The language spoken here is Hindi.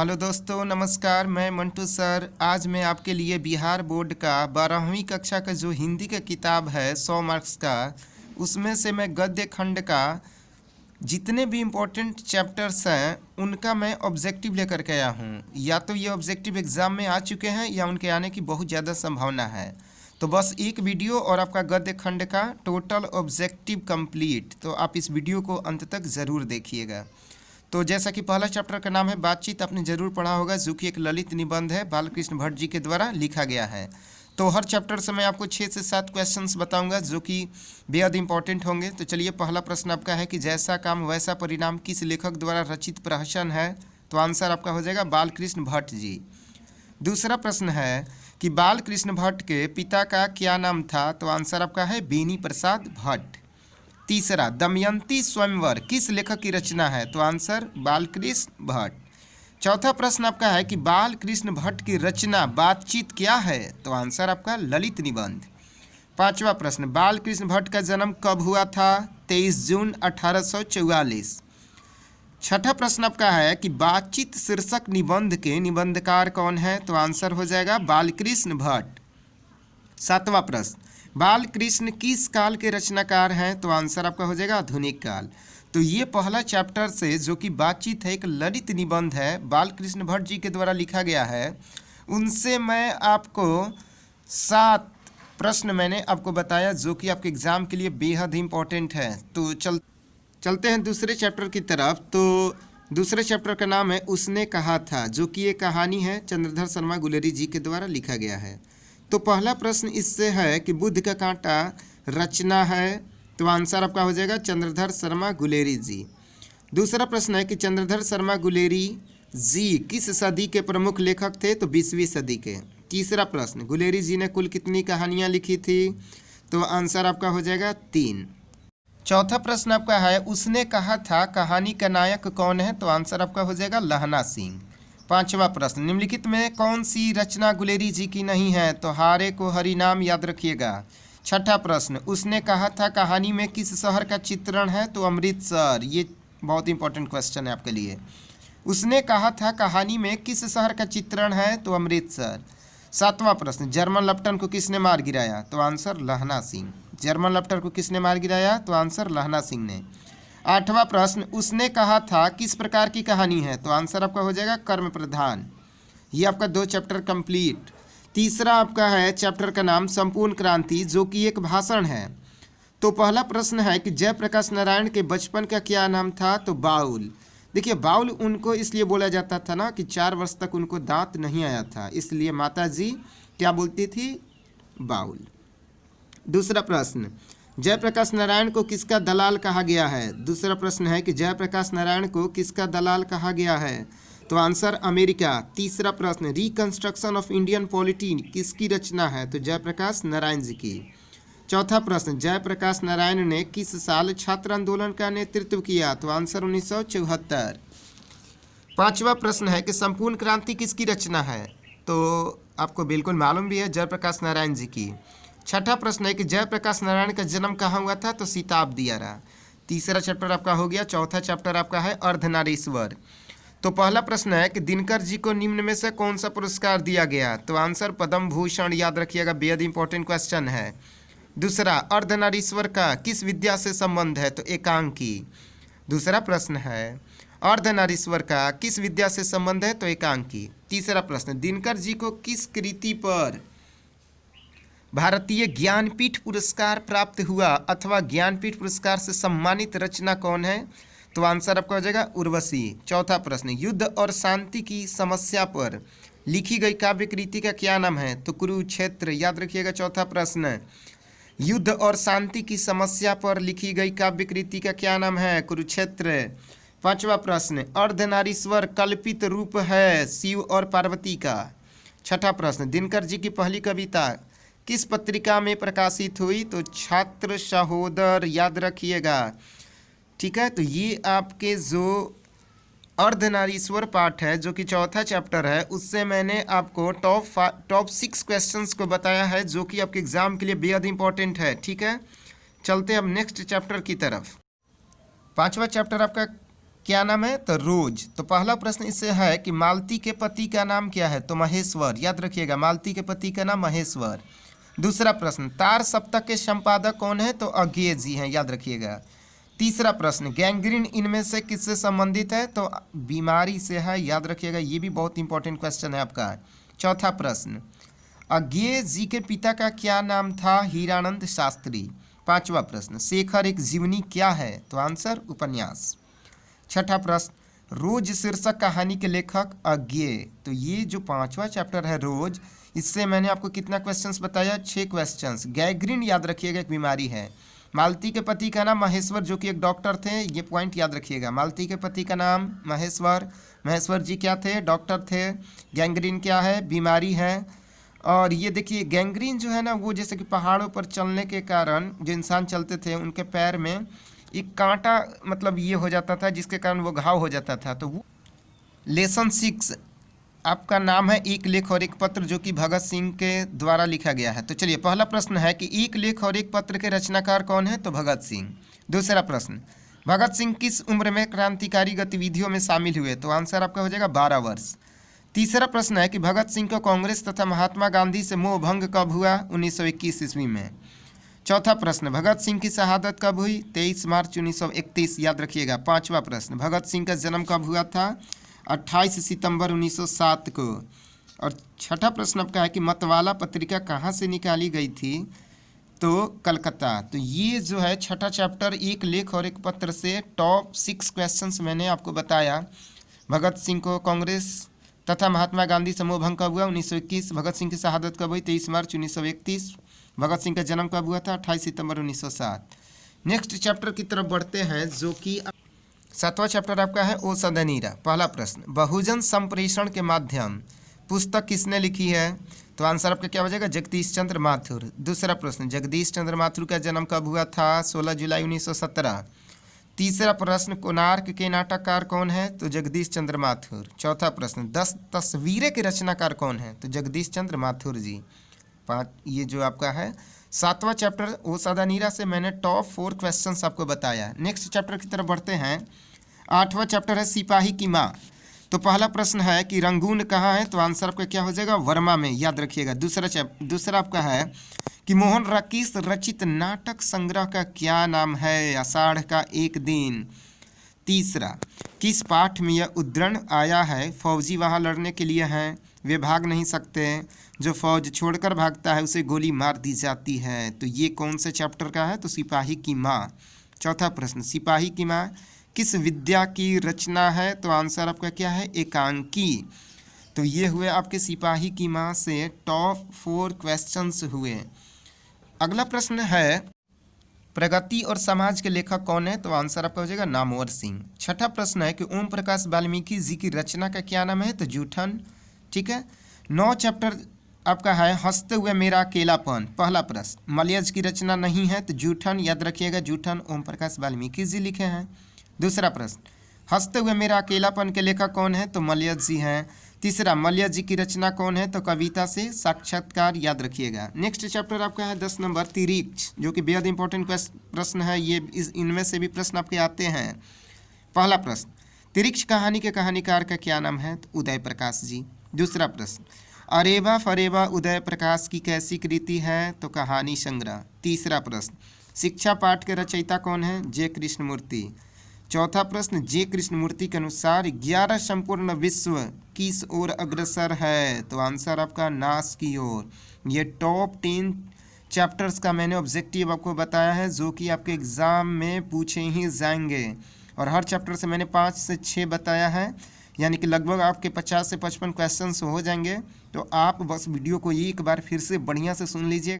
हेलो दोस्तों, नमस्कार। मैं मंटू सर। आज मैं आपके लिए बिहार बोर्ड का 12वीं कक्षा का जो हिंदी का किताब है 100 मार्क्स का, उसमें से मैं गद्य खंड का जितने भी इम्पोर्टेंट चैप्टर्स हैं उनका मैं ऑब्जेक्टिव लेकर के आया हूँ। या तो ये ऑब्जेक्टिव एग्ज़ाम में आ चुके हैं या उनके आने की बहुत ज़्यादा संभावना है। तो बस एक वीडियो और आपका गद्य खंड का टोटल ऑब्जेक्टिव कंप्लीट। तो आप इस वीडियो को अंत तक ज़रूर देखिएगा। तो जैसा कि पहला चैप्टर का नाम है बातचीत, आपने ज़रूर पढ़ा होगा, जो कि एक ललित निबंध है, बालकृष्ण भट्ट जी के द्वारा लिखा गया है। तो हर चैप्टर से मैं आपको 6 से 7 क्वेश्चंस बताऊंगा जो कि बेहद इंपॉर्टेंट होंगे। तो चलिए, पहला प्रश्न आपका है कि जैसा काम वैसा परिणाम किस लेखक द्वारा रचित प्रहसन है? तो आंसर आपका हो जाएगा बालकृष्ण भट्ट जी। दूसरा प्रश्न है कि बालकृष्ण भट्ट के पिता का क्या नाम था? तो आंसर आपका है बेनी प्रसाद भट्ट। तीसरा, दमयंती स्वयंवर किस लेखक की रचना है? तो आंसर बालकृष्ण भट्ट। चौथा प्रश्न आपका है कि बालकृष्ण भट्ट की रचना बातचीत क्या है? तो आंसर आपका ललित निबंध। पांचवा प्रश्न, बालकृष्ण भट्ट का जन्म कब हुआ था? 23 जून 1844। छठा प्रश्न आपका है कि बातचीत शीर्षक निबंध के निबंधकार कौन है? तो आंसर हो जाएगा बालकृष्ण भट्ट। सातवां प्रश्न, बालकृष्ण किस काल के रचनाकार हैं? तो आंसर आपका हो जाएगा आधुनिक काल। तो ये पहला चैप्टर से जो कि बातचीत है, एक ललित निबंध है, बालकृष्ण भट्ट जी के द्वारा लिखा गया है, उनसे मैं आपको 7 प्रश्न मैंने आपको बताया जो कि आपके एग्ज़ाम के लिए बेहद इंपॉर्टेंट है। तो चलते हैं दूसरे चैप्टर की तरफ। तो दूसरे चैप्टर का नाम है उसने कहा था, जो कि एक कहानी है, चंद्रधर शर्मा गुलेरी जी के द्वारा लिखा गया है। तो पहला प्रश्न इससे है कि बुद्ध का कांटा रचना है? तो आंसर आपका हो जाएगा चंद्रधर शर्मा गुलेरी जी। दूसरा प्रश्न है कि चंद्रधर शर्मा गुलेरी जी किस सदी के प्रमुख लेखक थे? तो 20वीं सदी के। तीसरा प्रश्न, गुलेरी जी ने कुल कितनी कहानियाँ लिखी थी? तो आंसर आपका हो जाएगा 3। चौथा प्रश्न आपका है उसने कहा था कहानी का नायक कौन है? तो आंसर आपका हो जाएगा लहना सिंह। पांचवा प्रश्न, निम्नलिखित में कौन सी रचना गुलेरी जी की नहीं है? तो हारे को हरि नाम याद रखिएगा। छठा प्रश्न, उसने कहा था कहानी में किस शहर का चित्रण है? तो अमृतसर। ये बहुत इंपॉर्टेंट क्वेश्चन है आपके लिए। उसने कहा था कहानी में किस शहर का चित्रण है? तो अमृतसर। सातवां प्रश्न, जर्मन लेफ्टन को किसने मार गिराया? तो आंसर लहना सिंह। जर्मन लेफ्टन को किसने मार गिराया? तो आंसर लहना सिंह ने। आठवां प्रश्न, उसने कहा था किस प्रकार की कहानी है? तो आंसर आपका हो जाएगा कर्म प्रधान। ये आपका 2 चैप्टर कंप्लीट। तीसरा आपका है चैप्टर का नाम संपूर्ण क्रांति, जो कि एक भाषण है। तो पहला प्रश्न है कि जयप्रकाश नारायण के बचपन का क्या नाम था? तो बाउल। देखिए, बाउल उनको इसलिए बोला जाता था ना कि 4 वर्ष तक उनको दांत नहीं आया था, इसलिए माता जी क्या बोलती थी? बाउल। दूसरा प्रश्न, जयप्रकाश नारायण को किसका दलाल कहा गया है? दूसरा प्रश्न है कि जयप्रकाश नारायण को किसका दलाल कहा गया है? तो आंसर अमेरिका। तीसरा प्रश्न, रिकंस्ट्रक्शन ऑफ इंडियन पॉलिटी किसकी रचना है? तो जयप्रकाश नारायण जी की। चौथा प्रश्न, जयप्रकाश नारायण ने किस साल छात्र आंदोलन का नेतृत्व किया? तो आंसर 1974। पांचवा प्रश्न है कि संपूर्ण क्रांति किसकी रचना है? तो आपको बिल्कुल मालूम भी है, जयप्रकाश नारायण जी की। छठा प्रश्न है कि जयप्रकाश नारायण का जन्म कहाँ हुआ था? तो सीताब दियारा। तीसरा चैप्टर आपका हो गया। चौथा चैप्टर आपका है अर्धनारीश्वर। तो पहला प्रश्न है कि दिनकर जी को निम्न में से कौन सा पुरस्कार दिया गया? तो आंसर पद्म भूषण, याद रखिएगा, बेहद इंपॉर्टेंट क्वेश्चन है। दूसरा, अर्धनारीश्वर का किस विद्या से संबंध है? तो एकांकी। दूसरा प्रश्न है अर्धनारीश्वर का किस विद्या से संबंध है? तो एकांकी। तीसरा प्रश्न, दिनकर जी को किस कृति पर भारतीय ज्ञानपीठ पुरस्कार प्राप्त हुआ अथवा ज्ञानपीठ पुरस्कार से सम्मानित रचना कौन है? तो आंसर आपका हो जाएगा उर्वशी। चौथा प्रश्न, युद्ध और शांति की समस्या पर लिखी गई काव्य कृति का क्या नाम है? तो कुरुक्षेत्र। याद रखिएगा, चौथा प्रश्न, युद्ध और शांति की समस्या पर लिखी गई काव्य कृति का क्या नाम है? कुरुक्षेत्र। पांचवा प्रश्न, अर्धनारीश्वर कल्पित रूप है शिव और पार्वती का। छठा प्रश्न, दिनकर जी की पहली कविता किस पत्रिका में प्रकाशित हुई? तो छात्र सहोदर। याद रखिएगा, ठीक है। तो ये आपके जो अर्धनारीश्वर पाठ है, जो कि चौथा चैप्टर है, उससे मैंने आपको टॉप 6 क्वेश्चंस को बताया है, जो कि आपके एग्जाम के लिए बेहद इंपॉर्टेंट है। ठीक है, चलते अब नेक्स्ट चैप्टर की तरफ। पांचवा चैप्टर आपका क्या नाम है? तो रोज। तो पहला प्रश्न इससे है कि मालती के पति का नाम क्या है? तो महेश्वर। याद रखिएगा, मालती के पति का नाम महेश्वर। दूसरा प्रश्न, तार सप्तक के संपादक कौन है? तो अज्ञेय जी हैं। याद रखिएगा। तीसरा प्रश्न, गैंग्रीन इनमें से किससे संबंधित है? तो बीमारी से है। याद रखिएगा, ये भी बहुत इंपॉर्टेंट क्वेश्चन है आपका। चौथा प्रश्न, अज्ञेय जी के पिता का क्या नाम था? हीरानंद शास्त्री। पांचवा प्रश्न, शेखर एक जीवनी क्या है? तो आंसर उपन्यास। छठा प्रश्न, रोज शीर्षक कहानी के लेखक अज्ञेय। तो ये जो पांचवा चैप्टर है रोज, इससे मैंने आपको कितना क्वेश्चंस बताया? 6 क्वेश्चंस। गैंग्रीन याद रखिएगा एक बीमारी है। मालती के पति का नाम महेश्वर, जो कि एक डॉक्टर थे। ये पॉइंट याद रखिएगा, मालती के पति का नाम महेश्वर। महेश्वर जी क्या थे? डॉक्टर थे। गैंग्रीन क्या है? बीमारी है। और ये देखिए, गैंग्रीन जो है ना, वो जैसे कि पहाड़ों पर चलने के कारण जो इंसान चलते थे उनके पैर में एक कांटा मतलब ये हो जाता था, जिसके कारण वो घाव हो जाता था। तो वो लेसन 6 आपका नाम है एक लेख और एक पत्र, जो कि भगत सिंह के द्वारा लिखा गया है। तो चलिए, पहला प्रश्न है कि एक लेख और एक पत्र के रचनाकार कौन है? तो भगत सिंह। दूसरा प्रश्न, भगत सिंह किस उम्र में क्रांतिकारी गतिविधियों में शामिल हुए? तो आंसर आपका हो जाएगा 12 वर्ष। तीसरा प्रश्न है कि भगत सिंह को कांग्रेस तथा महात्मा गांधी से मोह भंग कब हुआ? 1921 ईस्वी में। चौथा प्रश्न, भगत सिंह की शहादत कब हुई? 23 मार्च 1931। याद रखिएगा। पांचवा प्रश्न, भगत सिंह का जन्म कब हुआ था? 28 सितंबर 1907 को। और छठा प्रश्न आपका है कि मतवाला पत्रिका कहाँ से निकाली गई थी? तो कलकत्ता। तो ये जो है छठा चैप्टर, एक लेख और एक पत्र से टॉप 6 क्वेश्चंस मैंने आपको बताया। भगत सिंह को कांग्रेस तथा महात्मा गांधी समूह भंग कब हुआ? 1921। भगत सिंह की शहादत कब हुई? 23 मार्च 1931। भगत सिंह का जन्म कब हुआ था? 28 सितंबर 1907। नेक्स्ट चैप्टर की तरफ बढ़ते हैं, जो कि 7वां चैप्टर आपका है औषधि नीरा। पहला प्रश्न, बहुजन संप्रेषण के माध्यम पुस्तक किसने लिखी है? तो आंसर आपका क्या हो जाएगा? जगदीश चंद्र माथुर। दूसरा प्रश्न, जगदीश चंद्र माथुर का जन्म कब हुआ था? 16 जुलाई 1917। तीसरा प्रश्न, कोणार्क के नाटककार कौन है? तो जगदीश चंद्र माथुर। चौथा प्रश्न, 10 तस्वीरें के रचनाकार कौन है? तो जगदीश चंद्र माथुर जी। ये जो आपका है 7वां चैप्टर औषधि नीरा से मैंने टॉप 4 क्वेश्चंस आपको बताया। नेक्स्ट चैप्टर की तरफ बढ़ते हैं। 8वां चैप्टर है सिपाही की माँ। तो पहला प्रश्न है कि रंगून कहाँ है? तो आंसर आपका क्या हो जाएगा? वर्मा में। याद रखिएगा। दूसरा आपका है कि मोहन राकेश रचित नाटक संग्रह का क्या नाम है? आषाढ़ का एक दिन। तीसरा, किस पाठ में यह उद्धरण आया है? फौजी वहाँ लड़ने के लिए हैं, वे भाग नहीं सकते, जो फौज छोड़कर भागता है उसे गोली मार दी जाती है। तो ये कौन से चैप्टर का है? तो सिपाही की माँ। चौथा प्रश्न, सिपाही की माँ किस विद्या की रचना है? तो आंसर आपका क्या है? एकांकी। तो ये हुए आपके सिपाही की माँ से टॉप 4 क्वेश्चंस हुए। अगला प्रश्न है, प्रगति और समाज के लेखक कौन है? तो आंसर आपका हो जाएगा नामवर सिंह। छठा प्रश्न है कि ओम प्रकाश वाल्मीकि जी की रचना का क्या नाम है? तो जूठन। ठीक है। 9 चैप्टर आपका है हंसते हुए मेरा अकेलापन। पहला प्रश्न, मलयज की रचना नहीं है तो जूठन। याद रखिएगा, जूठन ओम प्रकाश वाल्मीकि जी लिखे हैं। दूसरा प्रश्न, हंसते हुए मेरा अकेलापन के लेखक कौन है? तो मलयज जी हैं। तीसरा, मलयज जी की रचना कौन है? तो कविता से साक्षात्कार। याद रखिएगा। नेक्स्ट चैप्टर आपका है 10 नंबर तिरीक्ष, जो कि बेहद इंपॉर्टेंट प्रश्न है। ये इनमें से भी प्रश्न आपके आते हैं। पहला प्रश्न, तिरीक्ष कहानी के कहानीकार का क्या नाम है? तो उदय प्रकाश जी। दूसरा प्रश्न, अरेबा फरेबा उदय प्रकाश की कैसी कृति है? तो कहानी संग्रह। तीसरा प्रश्न, शिक्षा पाठ के रचयिता कौन है? जे कृष्णमूर्ति। चौथा प्रश्न, जे कृष्णमूर्ति के अनुसार 11 संपूर्ण विश्व किस ओर अग्रसर है? तो आंसर आपका नाश की ओर। ये टॉप 10 चैप्टर्स का मैंने ऑब्जेक्टिव आपको बताया है, जो कि आपके एग्ज़ाम में पूछे ही जाएंगे। और हर चैप्टर से मैंने 5 से 6 बताया है, यानी कि लगभग आपके 50 से 55 क्वेश्चंस हो जाएंगे। तो आप बस वीडियो को एक बार फिर से बढ़िया से सुन लीजिए।